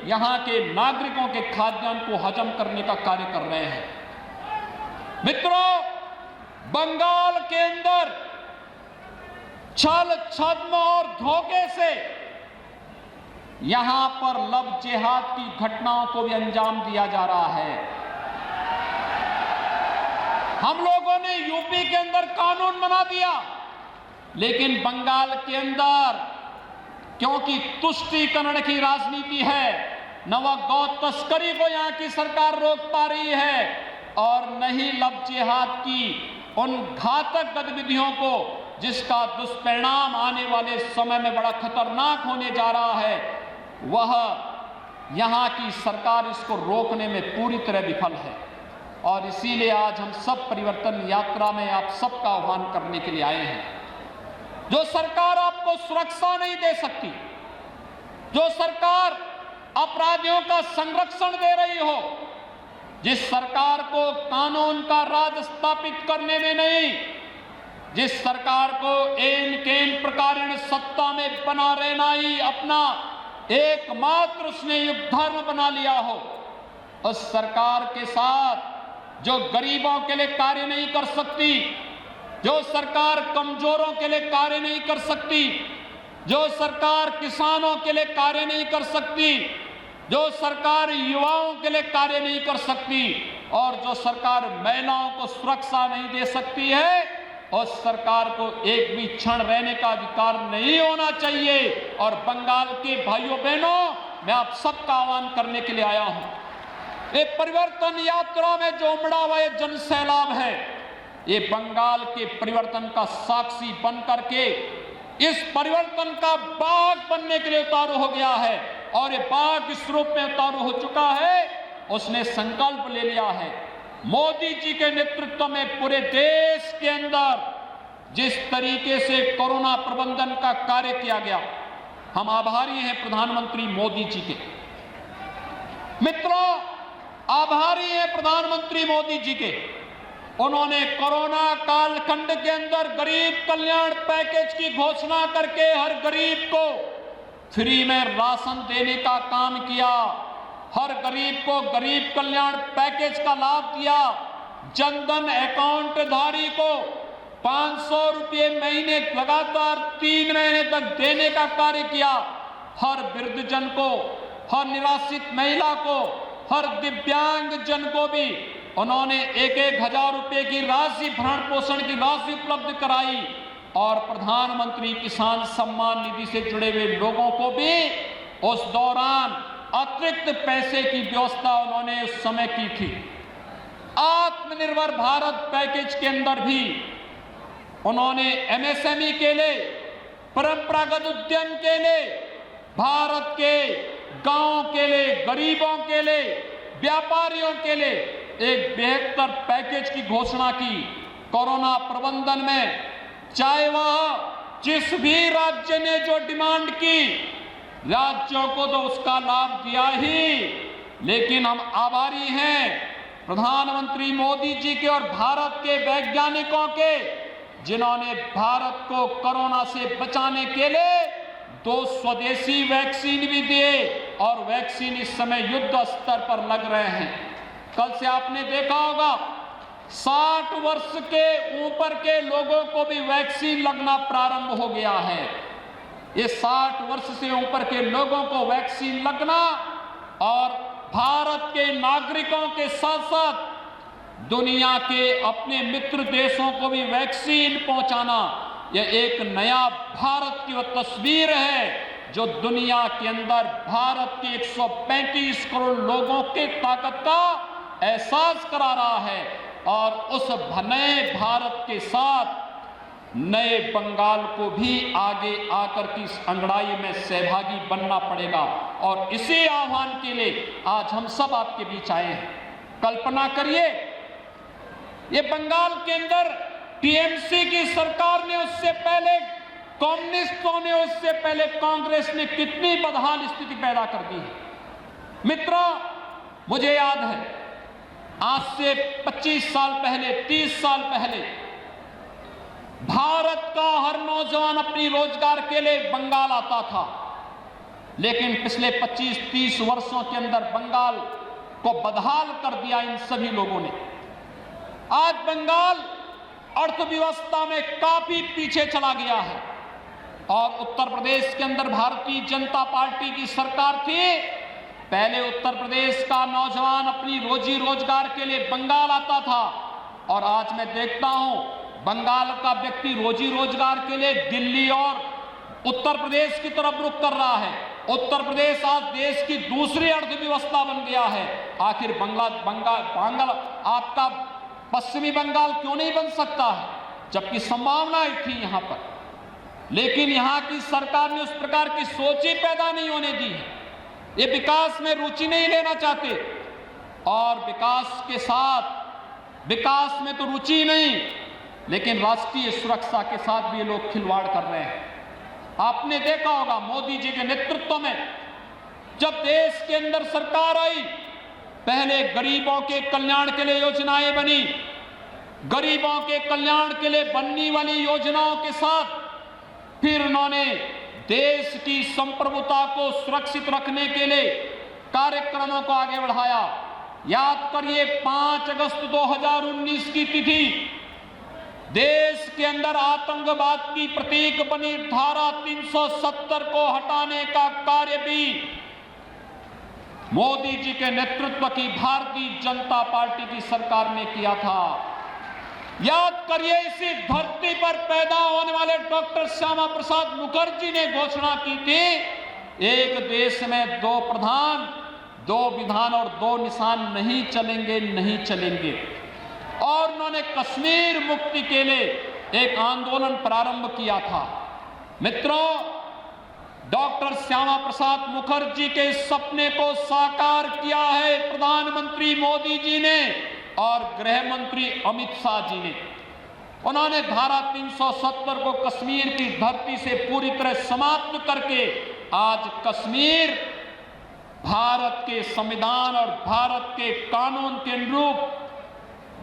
यहां के नागरिकों के खाद्यान्न को हजम करने का कार्य कर रहे हैं। मित्रों, बंगाल के अंदर छल छद्म और धोखे से यहां पर लव जिहाद की घटनाओं को भी अंजाम दिया जा रहा है। हम लोगों ने यूपी के अंदर कानून बना दिया, लेकिन बंगाल के अंदर क्योंकि तुष्टीकरण की राजनीति है, न वह गौ तस्करी को यहां की सरकार रोक पा रही है और न ही लव जिहाद की उन घातक गतिविधियों को जिसका दुष्परिणाम आने वाले समय में बड़ा खतरनाक होने जा रहा है, वह यहां की सरकार इसको रोकने में पूरी तरह विफल है। और इसीलिए आज हम सब परिवर्तन यात्रा में आप सबका आह्वान करने के लिए आए हैं। जो सरकार आपको सुरक्षा नहीं दे सकती, जो सरकार अपराधियों का संरक्षण दे रही हो, जिस सरकार को कानून का राज स्थापित करने में नहीं, जिस सरकार को एन केन प्रकारेण सत्ता में बना रहना ही अपना एकमात्र उसने युग धर्म बना लिया हो, उस सरकार के साथ जो गरीबों के लिए कार्य नहीं कर सकती, जो सरकार कमजोरों के लिए कार्य नहीं कर सकती, जो सरकार किसानों के लिए कार्य नहीं कर सकती, जो सरकार युवाओं के लिए कार्य नहीं कर सकती और जो सरकार महिलाओं को सुरक्षा नहीं दे सकती है, उस सरकार को एक भी क्षण रहने का अधिकार नहीं होना चाहिए। और बंगाल के भाइयों बहनों, मैं आप सबका आह्वान करने के लिए आया हूं। ये परिवर्तन यात्रा में जो उमड़ा हुआ ये जन सैलाब है, ये बंगाल के परिवर्तन का साक्षी बन करके इस परिवर्तन का बाग बनने के लिए उतारू हो गया है। और ये बाग इस रूप में उतारू हो चुका है, उसने संकल्प ले लिया है। मोदी जी के नेतृत्व में पूरे देश के अंदर जिस तरीके से कोरोना प्रबंधन का कार्य किया गया, हम आभारी हैं प्रधानमंत्री मोदी जी के। मित्रों, आभारी है प्रधानमंत्री मोदी जी के। उन्होंने कोरोना कालखंड के अंदर गरीब कल्याण पैकेज की घोषणा करके हर गरीब को फ्री में राशन देने का काम किया, हर गरीब को गरीब कल्याण पैकेज का लाभ दिया, जनधन अकाउंट धारी को 500 रुपये महीने लगातार 3 महीने तक देने का कार्य किया, हर वृद्धजन को, हर निराश्रित महिला को, हर दिव्यांग जन को भी उन्होंने 1,000 रुपये की राशि, भरण पोषण की राशि उपलब्ध कराई और प्रधानमंत्री किसान सम्मान निधि से जुड़े हुए लोगों को भी उस दौरान अतिरिक्त पैसे की व्यवस्था उन्होंने उस समय की थी। आत्मनिर्भर भारत पैकेज के अंदर भी उन्होंने एमएसएमई के लिए, परंपरागत उद्यम के लिए, भारत के गांवों के लिए, गरीबों के लिए, व्यापारियों के लिए एक बेहतर पैकेज की घोषणा की। कोरोना प्रबंधन में चाहे वह जिस भी राज्य ने जो डिमांड की, राज्यों को तो उसका लाभ दिया ही, लेकिन हम आभारी हैं प्रधानमंत्री मोदी जी के और भारत के वैज्ञानिकों के, जिन्होंने भारत को कोरोना से बचाने के लिए 2 स्वदेशी वैक्सीन भी दिए और वैक्सीन इस समय युद्ध स्तर पर लग रहे हैं। कल से आपने देखा होगा 60 वर्ष के ऊपर के लोगों को भी वैक्सीन लगना प्रारंभ हो गया है। ये 60 वर्ष से ऊपर के लोगों को वैक्सीन लगना और भारत के नागरिकों के साथ साथ दुनिया के अपने मित्र देशों को भी वैक्सीन पहुंचाना, यह एक नया भारत की वह तस्वीर है जो दुनिया के अंदर भारत के 135 करोड़ लोगों की ताकत का एहसास करा रहा है। और उस नए भारत के साथ नए बंगाल को भी आगे आकर की इस अंगड़ाई में सहभागी बनना पड़ेगा और इसी आह्वान के लिए आज हम सब आपके बीच आए हैं। कल्पना करिए, ये बंगाल के अंदर टीएमसी की सरकार ने, उससे पहले कम्युनिस्टों ने, उससे पहले कांग्रेस ने कितनी बदहाल स्थिति पैदा कर दी है। मित्रों, मुझे याद है आज से 25 साल पहले, 30 साल पहले भारत का हर नौजवान अपनी रोजगार के लिए बंगाल आता था, लेकिन पिछले 25-30 वर्षों के अंदर बंगाल को बदहाल कर दिया इन सभी लोगों ने। आज बंगाल अर्थव्यवस्था में काफी पीछे चला गया है और उत्तर प्रदेश के अंदर भारतीय जनता पार्टी की सरकार थी। पहले उत्तर प्रदेश का नौजवान अपनी रोजी रोजगार के लिए बंगाल आता था और आज मैं देखता हूं बंगाल का व्यक्ति रोजी रोजगार के लिए दिल्ली और उत्तर प्रदेश की तरफ रुख कर रहा है। उत्तर प्रदेश आज देश की दूसरी अर्थव्यवस्था बन गया है। आखिर बंगाल आपका पश्चिमी बंगाल क्यों नहीं बन सकता है, जबकि संभावनाएं थी यहां पर, लेकिन यहां की सरकार ने उस प्रकार की सोच ही पैदा नहीं होने दी है। ये विकास में रुचि नहीं लेना चाहते और विकास के साथ, विकास में तो रुचि नहीं, लेकिन राष्ट्रीय सुरक्षा के साथ भी ये लोग खिलवाड़ कर रहे हैं। आपने देखा होगा मोदी जी के नेतृत्व में जब देश के अंदर सरकार आई, पहले गरीबों के कल्याण के लिए योजनाएं बनी, गरीबों के कल्याण के लिए बनने वाली योजनाओं के साथ फिर उन्होंने देश की संप्रभुता को सुरक्षित रखने के लिए कार्यक्रमों को आगे बढ़ाया। याद करिए 5 अगस्त 2019 की तिथि, देश के अंदर आतंकवाद की प्रतीक बनी धारा 370 को हटाने का कार्य भी मोदी जी के नेतृत्व की भारतीय जनता पार्टी की सरकार ने किया था। याद करिए, इसी धरती पर पैदा होने वाले डॉक्टर श्यामा प्रसाद मुखर्जी ने घोषणा की थी, एक देश में 2 प्रधान, 2 विधान और 2 निशान नहीं चलेंगे, नहीं चलेंगे। और उन्होंने कश्मीर मुक्ति के लिए एक आंदोलन प्रारंभ किया था। मित्रों, डॉक्टर श्यामा प्रसाद मुखर्जी के सपने को साकार किया है प्रधानमंत्री मोदी जी ने और गृह मंत्री अमित शाह जी ने। उन्होंने धारा 370 को कश्मीर की धरती से पूरी तरह समाप्त करके आज कश्मीर भारत के संविधान और भारत के कानून के अनुरूप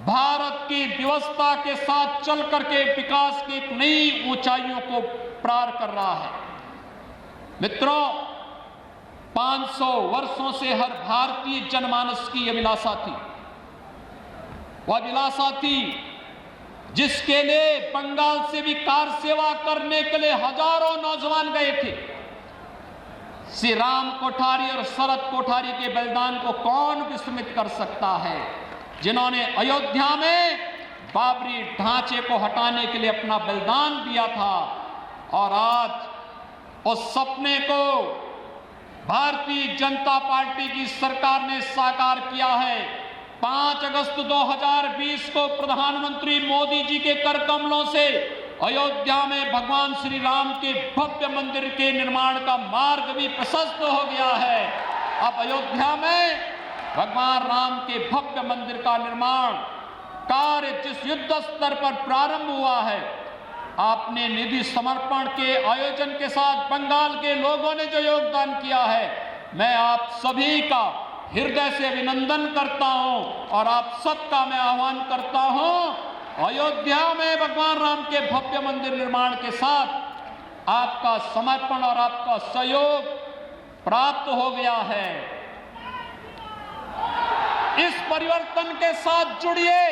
भारत की व्यवस्था के साथ चल करके विकास की एक नई ऊंचाइयों को पार कर रहा है। मित्रों, 500 वर्षों से हर भारतीय जनमानस की अभिलाषा थी, वह अभिलाषा थी जिसके लिए बंगाल से भी कार सेवा करने के लिए हजारों नौजवान गए थे। श्री राम कोठारी और शरद कोठारी के बलिदान को कौन विस्मृत कर सकता है, जिन्होंने अयोध्या में बाबरी ढांचे को हटाने के लिए अपना बलिदान दिया था। और आज उस सपने को भारतीय जनता पार्टी की सरकार ने साकार किया है। 5 अगस्त 2020 को प्रधानमंत्री मोदी जी के कर कमलों से अयोध्या में भगवान श्री राम के भव्य मंदिर के निर्माण का मार्ग भी प्रशस्त हो गया है। अब अयोध्या में भगवान राम के भव्य मंदिर का निर्माण कार्य जिस युद्ध स्तर पर प्रारंभ हुआ है, आपने निधि समर्पण के आयोजन के साथ बंगाल के लोगों ने जो योगदान किया है, मैं आप सभी का हृदय से अभिनंदन करता हूं और आप सबका मैं आह्वान करता हूं, अयोध्या में भगवान राम के भव्य मंदिर निर्माण के साथ आपका समर्पण और आपका सहयोग प्राप्त हो गया है। इस परिवर्तन के साथ जुड़िए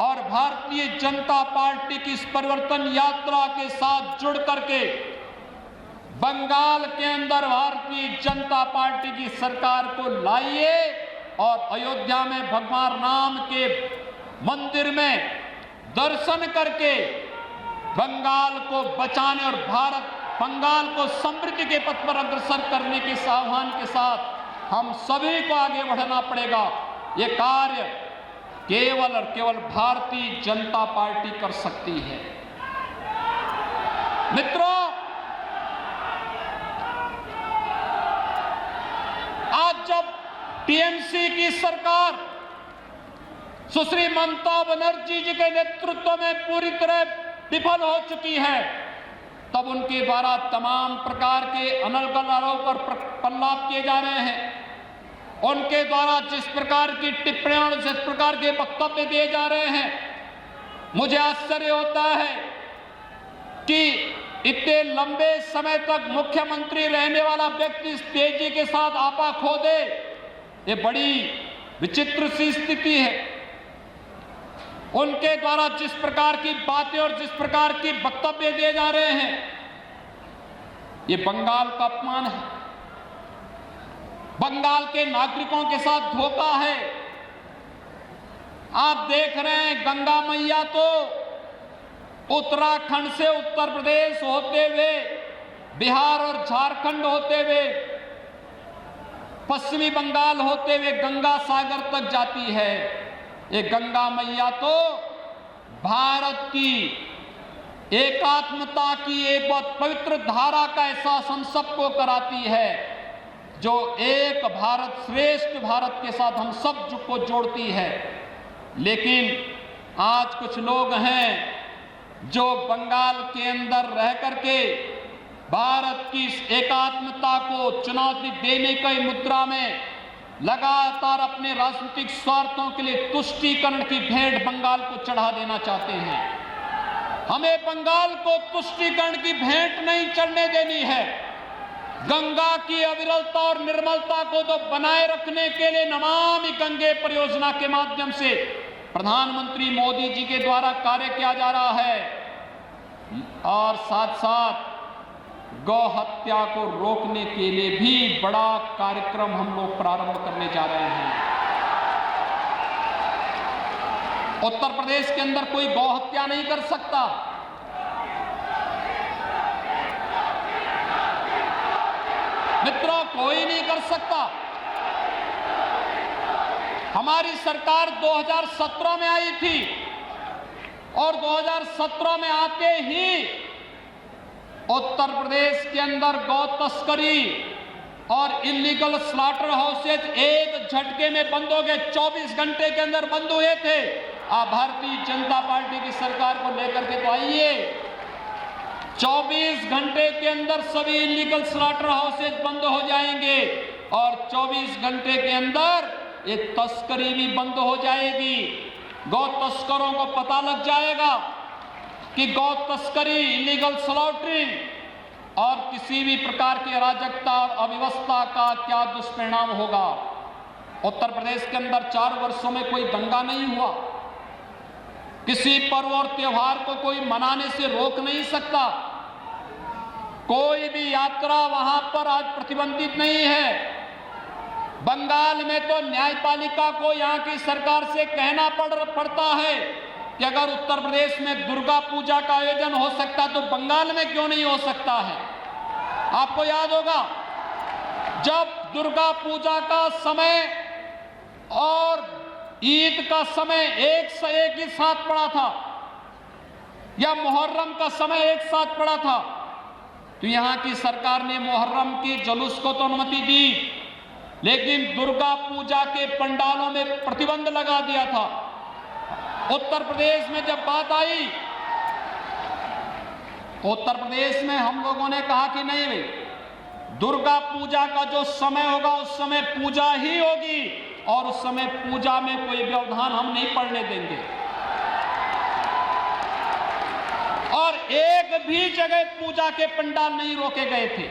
और भारतीय जनता पार्टी की इस परिवर्तन यात्रा के साथ जुड़ करके बंगाल के अंदर भारतीय जनता पार्टी की सरकार को लाइए और अयोध्या में भगवान राम के मंदिर में दर्शन करके बंगाल को बचाने और बंगाल को समृद्धि के पथ पर अग्रसर करने के आह्वान के साथ हम सभी को आगे बढ़ना पड़ेगा। ये कार्य केवल और केवल भारतीय जनता पार्टी कर सकती है। मित्रों, आज जब टीएमसी की सरकार सुश्री ममता बनर्जी जी के नेतृत्व में पूरी तरह विफल हो चुकी है, तब उनके द्वारा तमाम प्रकार के अनर्गल आरोप और प्रलाप किए जा रहे हैं। उनके द्वारा जिस प्रकार की टिप्पणियां और जिस प्रकार के वक्तव्य दिए जा रहे हैं, मुझे आश्चर्य होता है कि इतने लंबे समय तक मुख्यमंत्री रहने वाला व्यक्ति इस तेजी के साथ आपा खो दे, ये बड़ी विचित्र सी स्थिति है। उनके द्वारा जिस प्रकार की बातें और जिस प्रकार की वक्तव्य दिए जा रहे हैं, ये बंगाल का अपमान है, बंगाल के नागरिकों के साथ धोखा है। आप देख रहे हैं, गंगा मैया तो उत्तराखंड से उत्तर प्रदेश होते हुए बिहार और झारखंड होते हुए पश्चिमी बंगाल होते हुए गंगा सागर तक जाती है। ये गंगा मैया तो भारत की एकात्मता की एक बहुत पवित्र धारा का एहसास हम सबको कराती है, जो एक भारत श्रेष्ठ भारत के साथ हम सब को जोड़ती है। लेकिन आज कुछ लोग हैं जो बंगाल के अंदर रह करके भारत की इस एकात्मता को चुनौती देने की मुद्रा में लगातार अपने राजनीतिक स्वार्थों के लिए तुष्टीकरण की भेंट बंगाल को चढ़ा देना चाहते हैं। हमें बंगाल को तुष्टीकरण की भेंट नहीं चढ़ने देनी है। गंगा की अविरलता और निर्मलता को तो बनाए रखने के लिए नमामि गंगे परियोजना के माध्यम से प्रधानमंत्री मोदी जी के द्वारा कार्य किया जा रहा है, और साथ साथ गौ हत्या को रोकने के लिए भी बड़ा कार्यक्रम हम लोग प्रारंभ करने जा रहे हैं। उत्तर प्रदेश के अंदर कोई गौ हत्या नहीं कर सकता। मित्रों, कोई नहीं कर सकता। हमारी सरकार 2017 में आई थी और 2017 में आते ही उत्तर प्रदेश के अंदर गौ तस्करी और इलीगल स्लॉटर हाउसेज एक झटके में बंद हो गए। 24 घंटे के अंदर बंद हुए थे। आप भारतीय जनता पार्टी की सरकार को लेकर के तो आइए, 24 घंटे के अंदर सभी इलीगल स्लॉटर हाउसेज बंद हो जाएंगे। और 24 घंटे के अंदर ये तस्करी भी बंद हो जाएगी। गौ तस्करों को पता लग जाएगा कि गौ तस्करी, इलीगल स्लॉटरिंग और किसी भी प्रकार की अराजकता और अव्यवस्था का क्या दुष्परिणाम होगा। उत्तर प्रदेश के अंदर 4 वर्षों में कोई दंगा नहीं हुआ, किसी पर्व और त्योहार को कोई मनाने से रोक नहीं सकता, कोई भी यात्रा वहां पर आज प्रतिबंधित नहीं है। बंगाल में तो न्यायपालिका को यहां की सरकार से कहना पड़ता है कि अगर उत्तर प्रदेश में दुर्गा पूजा का आयोजन हो सकता तो बंगाल में क्यों नहीं हो सकता है। आपको याद होगा जब दुर्गा पूजा का समय और ईद का समय एक ही साथ पड़ा था या मुहर्रम का समय एक साथ पड़ा था, तो यहां की सरकार ने मुहर्रम की जुलूस को तो अनुमति दी, लेकिन दुर्गा पूजा के पंडालों में प्रतिबंध लगा दिया था। उत्तर प्रदेश में जब बात आई तो उत्तर प्रदेश में हम लोगों ने कहा कि नहीं भाई, दुर्गा पूजा का जो समय होगा उस समय पूजा ही होगी और उस समय पूजा में कोई व्यवधान हम नहीं पड़ने देंगे। और एक भी जगह पूजा के पंडाल नहीं रोके गए थे,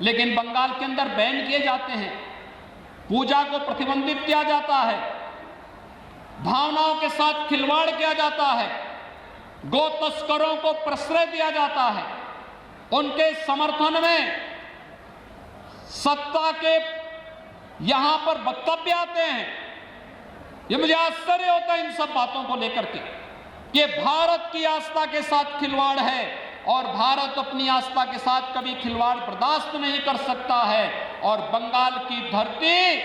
लेकिन बंगाल के अंदर बैन किए जाते हैं, पूजा को प्रतिबंधित किया जाता है, भावनाओं के साथ खिलवाड़ किया जाता है, गो तस्करों को प्रश्रय दिया जाता है, उनके समर्थन में सत्ता के यहां पर वक्तव्य आते हैं। ये मुझे आश्चर्य होता है इन सब बातों को लेकर के कि भारत की आस्था के साथ खिलवाड़ है और भारत अपनी आस्था के साथ कभी खिलवाड़ बर्दाश्त नहीं कर सकता है। और बंगाल की धरती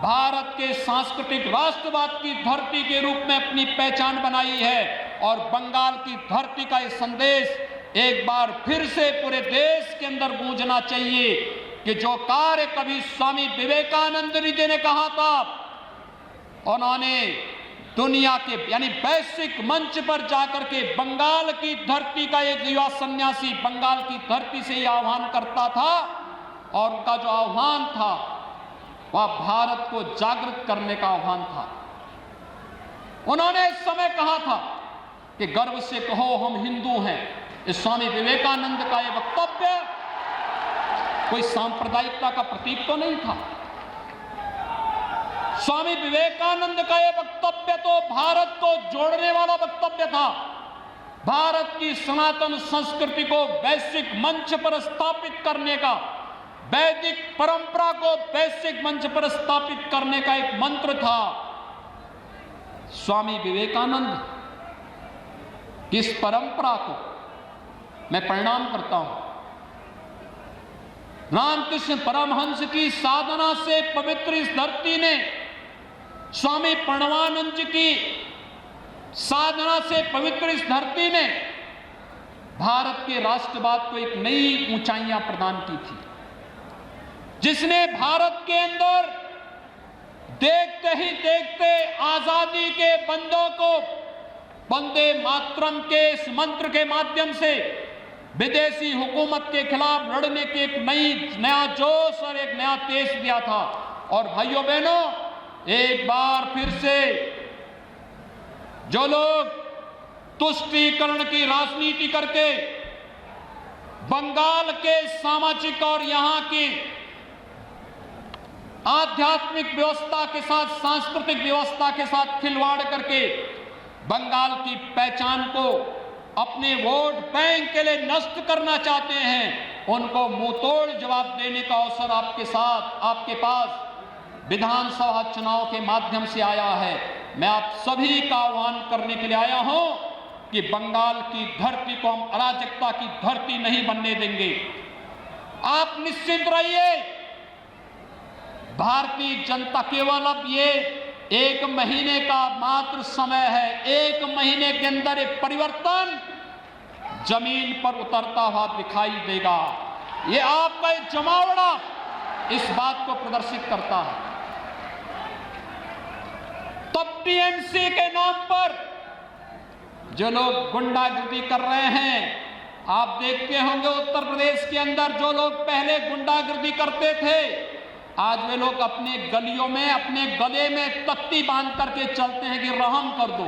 भारत के सांस्कृतिक राष्ट्रवाद की धरती के रूप में अपनी पहचान बनाई है और बंगाल की धरती का यह संदेश एक बार फिर से पूरे देश के अंदर गूंजना चाहिए कि जो कार्य कभी स्वामी विवेकानंद जी ने कहा था, उन्होंने दुनिया के यानी वैश्विक मंच पर जाकर के बंगाल की धरती का एक युवा सन्यासी बंगाल की धरती से यह आह्वान करता था और उनका जो आह्वान था वह भारत को जागृत करने का आह्वान था। उन्होंने इस समय कहा था कि गर्व से कहो हम हिंदू हैं। इस स्वामी विवेकानंद का यह वक्तव्य कोई सांप्रदायिकता का प्रतीक तो नहीं था। स्वामी विवेकानंद का यह वक्तव्य तो भारत को जोड़ने वाला वक्तव्य था। भारत की सनातन संस्कृति को वैश्विक मंच पर स्थापित करने का, वैदिक परंपरा को वैश्विक मंच पर स्थापित करने का एक मंत्र था। स्वामी विवेकानंद की इस परंपरा को मैं प्रणाम करता हूं। रामकृष्ण परमहंस की साधना से पवित्र इस धरती ने, स्वामी प्रणवानंद जी की साधना से पवित्र इस धरती ने भारत के राष्ट्रवाद को एक नई ऊंचाइयां प्रदान की थी, जिसने भारत के अंदर देखते ही देखते आजादी के बंदों को वंदे मातरम के इस मंत्र के माध्यम से विदेशी हुकूमत के खिलाफ लड़ने की एक नया जोश और एक नया तेज दिया था। और भाइयों बहनों, एक बार फिर से जो लोग तुष्टीकरण की राजनीति करके बंगाल के सामाजिक और यहां की आध्यात्मिक व्यवस्था के साथ, सांस्कृतिक व्यवस्था के साथ खिलवाड़ करके बंगाल की पहचान को अपने वोट बैंक के लिए नष्ट करना चाहते हैं, उनको मुंहतोड़ जवाब देने का अवसर आपके पास विधानसभा चुनाव के माध्यम से आया है। मैं आप सभी का आह्वान करने के लिए आया हूं कि बंगाल की धरती को हम अराजकता की धरती नहीं बनने देंगे। आप निश्चिंत रहिए, भारतीय जनता केवल अब ये 1 महीने का मात्र समय है। 1 महीने के अंदर एक परिवर्तन जमीन पर उतरता हुआ दिखाई देगा। ये आपका एक जमावड़ा इस बात को प्रदर्शित करता है। तब टीएमसी के नाम पर जो लोग गुंडागिर्दी कर रहे हैं, आप देखते होंगे उत्तर प्रदेश के अंदर जो लोग पहले गुंडागिर्दी करते थे, आज वे लोग अपने गलियों में अपने गले में तख्ती बांध करके चलते हैं कि रहम कर दो।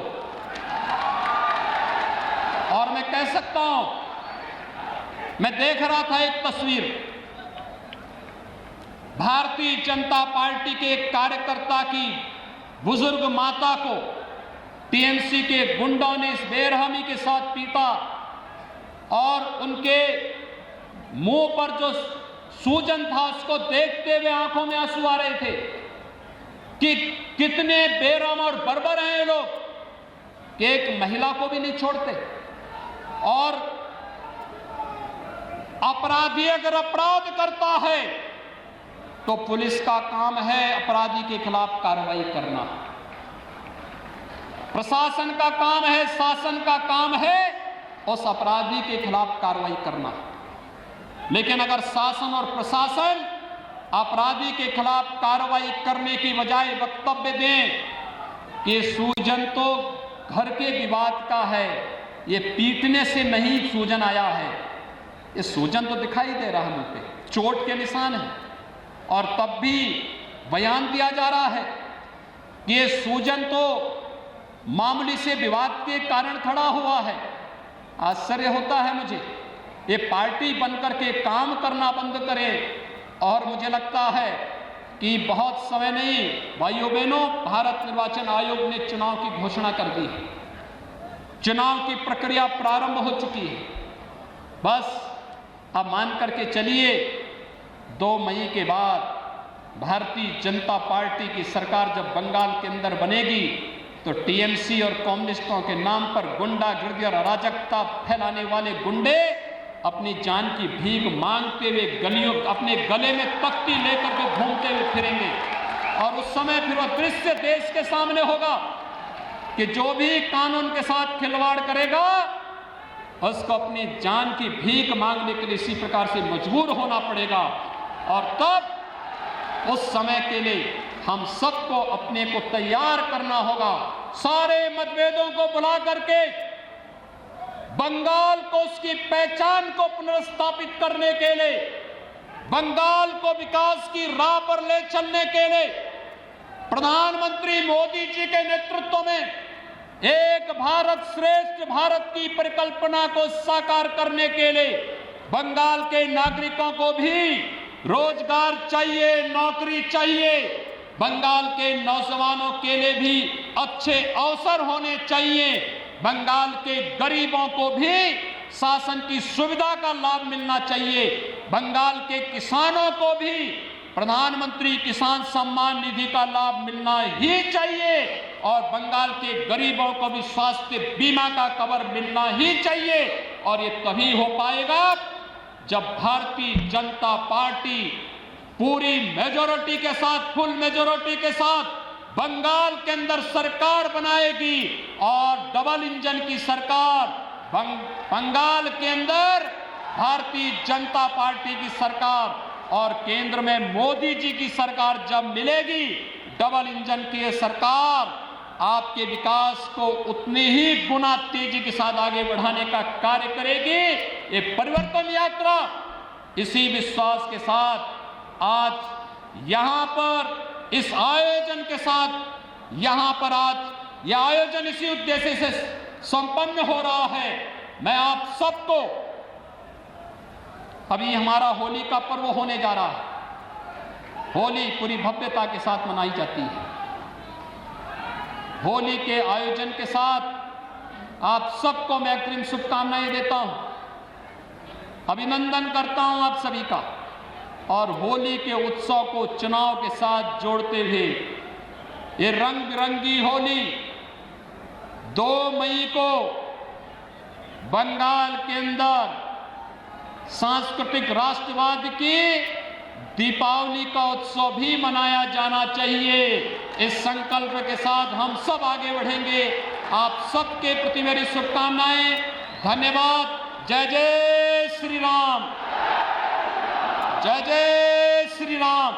और मैं कह सकता हूं, मैं देख रहा था एक तस्वीर, भारतीय जनता पार्टी के एक कार्यकर्ता की बुजुर्ग माता को टीएमसी के गुंडों ने इस बेरहमी के साथ पीटा और उनके मुंह पर जो सूजन था उसको देखते हुए आंखों में आंसू आ रहे थे कि कितने बेरहम और बर्बर हैं ये लोग कि एक महिला को भी नहीं छोड़ते। और अपराधी अगर अपराध करता है तो पुलिस का काम है अपराधी के खिलाफ कार्रवाई करना, प्रशासन का काम है, शासन का काम है उस अपराधी के खिलाफ कार्रवाई करना। लेकिन अगर शासन और प्रशासन अपराधी के खिलाफ कार्रवाई करने की बजाय वक्तव्य दें कि सूजन तो घर के विवाद का है, ये पीटने से नहीं सूजन आया है, ये सूजन तो दिखाई दे रहा है मुंह पे, चोट के निशान है, और तब भी बयान दिया जा रहा है कि ये सूजन तो मामूली से विवाद के कारण खड़ा हुआ है। आश्चर्य होता है मुझे, ये पार्टी बनकर के काम करना बंद करे। और मुझे लगता है कि बहुत समय नहीं, भाइयों बहनों, भारत निर्वाचन आयोग ने चुनाव की घोषणा कर दी है, चुनाव की प्रक्रिया प्रारंभ हो चुकी है। बस अब मान करके चलिए 2 मई के बाद भारतीय जनता पार्टी की सरकार जब बंगाल के अंदर बनेगी तो टीएमसी और कम्युनिस्टों के नाम पर गुंडागर्दी और अराजकता फैलाने वाले गुंडे अपनी जान की भीख मांगते हुए गलियों, अपने गले में तख्ती लेकर के घूमते हुए फिरेंगे। और उस समय फिर वह दृश्य देश के सामने होगा कि जो भी कानून के साथ खिलवाड़ करेगा उसको अपनी जान की भीख मांगने के लिए इसी प्रकार से मजबूर होना पड़ेगा। और तब उस समय के लिए हम सबको अपने को तैयार करना होगा, सारे मतभेदों को भुला करके बंगाल को उसकी पहचान को पुनर्स्थापित करने के लिए, बंगाल को विकास की राह पर ले चलने के लिए प्रधानमंत्री मोदी जी के नेतृत्व में एक भारत श्रेष्ठ भारत की परिकल्पना को साकार करने के लिए बंगाल के नागरिकों को भी रोजगार चाहिए, नौकरी चाहिए, बंगाल के नौजवानों के लिए भी अच्छे अवसर होने चाहिए, बंगाल के गरीबों को भी शासन की सुविधा का लाभ मिलना चाहिए, बंगाल के किसानों को भी प्रधानमंत्री किसान सम्मान निधि का लाभ मिलना ही चाहिए, और बंगाल के गरीबों को भी स्वास्थ्य बीमा का कवर मिलना ही चाहिए। और ये तभी हो पाएगा जब भारतीय जनता पार्टी पूरी मेजॉरिटी के साथ, फुल मेजॉरिटी के साथ बंगाल के अंदर सरकार बनाएगी। और डबल इंजन की सरकार, बंगाल के अंदर भारतीय जनता पार्टी की सरकार और केंद्र में मोदी जी की सरकार जब मिलेगी, डबल इंजन की सरकार आपके विकास को उतनी ही गुना तेजी के साथ आगे बढ़ाने का कार्य करेगी। ये परिवर्तन यात्रा, इसी विश्वास के साथ आज यहां पर इस आयोजन के साथ यहां पर आज यह आयोजन इसी उद्देश्य से संपन्न हो रहा है। मैं आप सबको, अभी हमारा होली का पर्व होने जा रहा है, होली पूरी भव्यता के साथ मनाई जाती है। होली के आयोजन के साथ आप सबको मैं अग्रिम शुभकामनाएं देता हूं, अभिनंदन करता हूं आप सभी का। और होली के उत्सव को चुनाव के साथ जोड़ते हुए ये रंग बिरंगी होली 2 मई को बंगाल के अंदर सांस्कृतिक राष्ट्रवाद की दीपावली का उत्सव भी मनाया जाना चाहिए। इस संकल्प के साथ हम सब आगे बढ़ेंगे। आप सबके प्रति मेरी शुभकामनाएं। धन्यवाद। जय जय श्री राम, जय जय श्री राम।